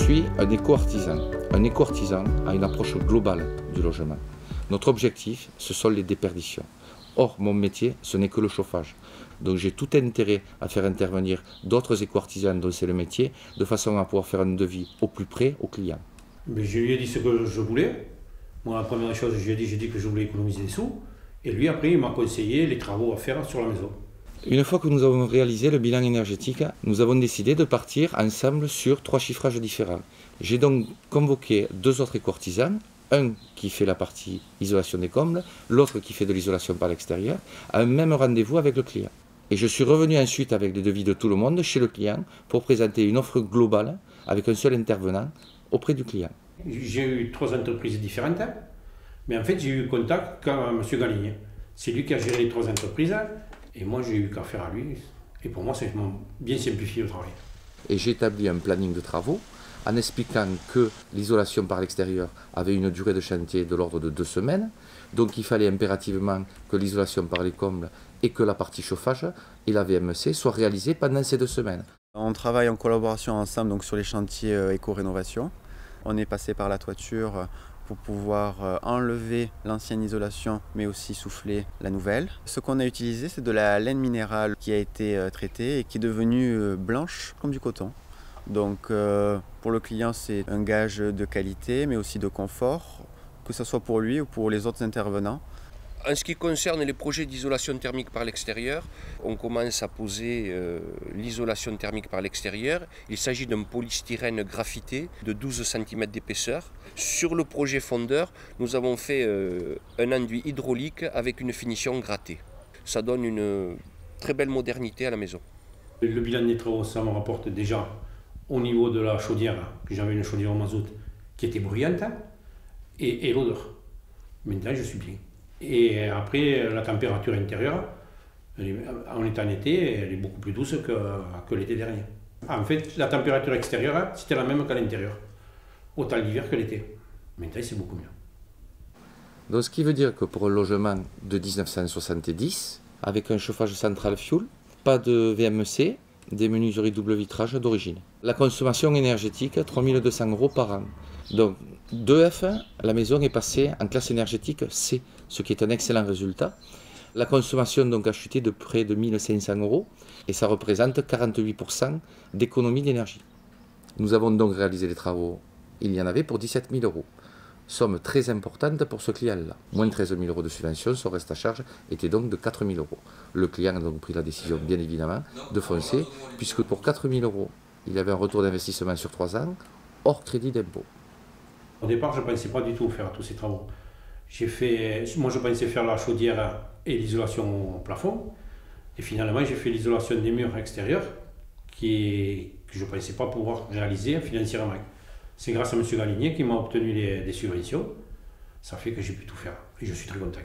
suis un éco-artisan. Un éco-artisan a une approche globale du logement. Notre objectif, ce sont les déperditions. Or, mon métier, ce n'est que le chauffage. Donc j'ai tout intérêt à faire intervenir d'autres éco-artisans dont c'est le métier, de façon à pouvoir faire un devis au plus près aux clients. Mais je lui ai dit ce que je voulais. Moi, la première chose, j'ai dit que je voulais économiser des sous. Et lui, après, il m'a conseillé les travaux à faire sur la maison. Une fois que nous avons réalisé le bilan énergétique, nous avons décidé de partir ensemble sur 3 chiffrages différents. J'ai donc convoqué 2 autres éco-artisans, un qui fait la partie isolation des combles, l'autre qui fait de l'isolation par l'extérieur, à un même rendez-vous avec le client. Et je suis revenu ensuite avec les devis de tout le monde chez le client pour présenter une offre globale avec un seul intervenant auprès du client. J'ai eu 3 entreprises différentes, mais en fait j'ai eu contact qu'à M. Galigné. C'est lui qui a géré les 3 entreprises, et moi j'ai eu qu'à faire à lui. Et pour moi, c'est bien simplifié le travail. Et j'ai établi un planning de travaux en expliquant que l'isolation par l'extérieur avait une durée de chantier de l'ordre de 2 semaines. Donc il fallait impérativement que l'isolation par les combles et que la partie chauffage et la VMC soient réalisées pendant ces 2 semaines. On travaille en collaboration ensemble donc, sur les chantiers éco-rénovation. On est passé par la toiture pour pouvoir enlever l'ancienne isolation mais aussi souffler la nouvelle. Ce qu'on a utilisé, c'est de la laine minérale qui a été traitée et qui est devenue blanche comme du coton. Donc pour le client, c'est un gage de qualité mais aussi de confort, que ce soit pour lui ou pour les autres intervenants. En ce qui concerne les projets d'isolation thermique par l'extérieur, on commence à poser l'isolation thermique par l'extérieur. Il s'agit d'un polystyrène graphité de 12 cm d'épaisseur. Sur le projet fondeur, nous avons fait un enduit hydraulique avec une finition grattée. Ça donne une très belle modernité à la maison. Le bilan des travaux, ça me rapporte déjà au niveau de la chaudière, que j'avais une chaudière au mazout qui était bruyante, et l'odeur. Maintenant, je suis bien. Et après, la température intérieure, en étant été, elle est beaucoup plus douce que l'été dernier. En fait, la température extérieure, c'était la même qu'à l'intérieur, autant l'hiver que l'été. Maintenant, c'est beaucoup mieux. Donc ce qui veut dire que pour un logement de 1970, avec un chauffage central fuel, pas de VMC, des menuiseries double vitrage d'origine. La consommation énergétique, 3 200 € par an. Donc, d'EF, la maison est passée en classe énergétique C, ce qui est un excellent résultat. La consommation donc a chuté de près de 1 500 € et ça représente 48% d'économie d'énergie. Nous avons donc réalisé les travaux, il y en avait pour 17 000 €. Somme très importante pour ce client-là. Moins 13 000 € de subvention, son reste à charge était donc de 4 000 €. Le client a donc pris la décision, bien évidemment, de foncer, puisque pour 4 000 €, il y avait un retour d'investissement sur 3 ans, hors crédit d'impôt. Au départ, je ne pensais pas du tout faire tous ces travaux. Moi, je pensais faire la chaudière et l'isolation au plafond. Et finalement, j'ai fait l'isolation des murs extérieurs, que je ne pensais pas pouvoir réaliser financièrement. C'est grâce à M. Galigné qui m'a obtenu des subventions. Ça fait que j'ai pu tout faire. Et je suis très content.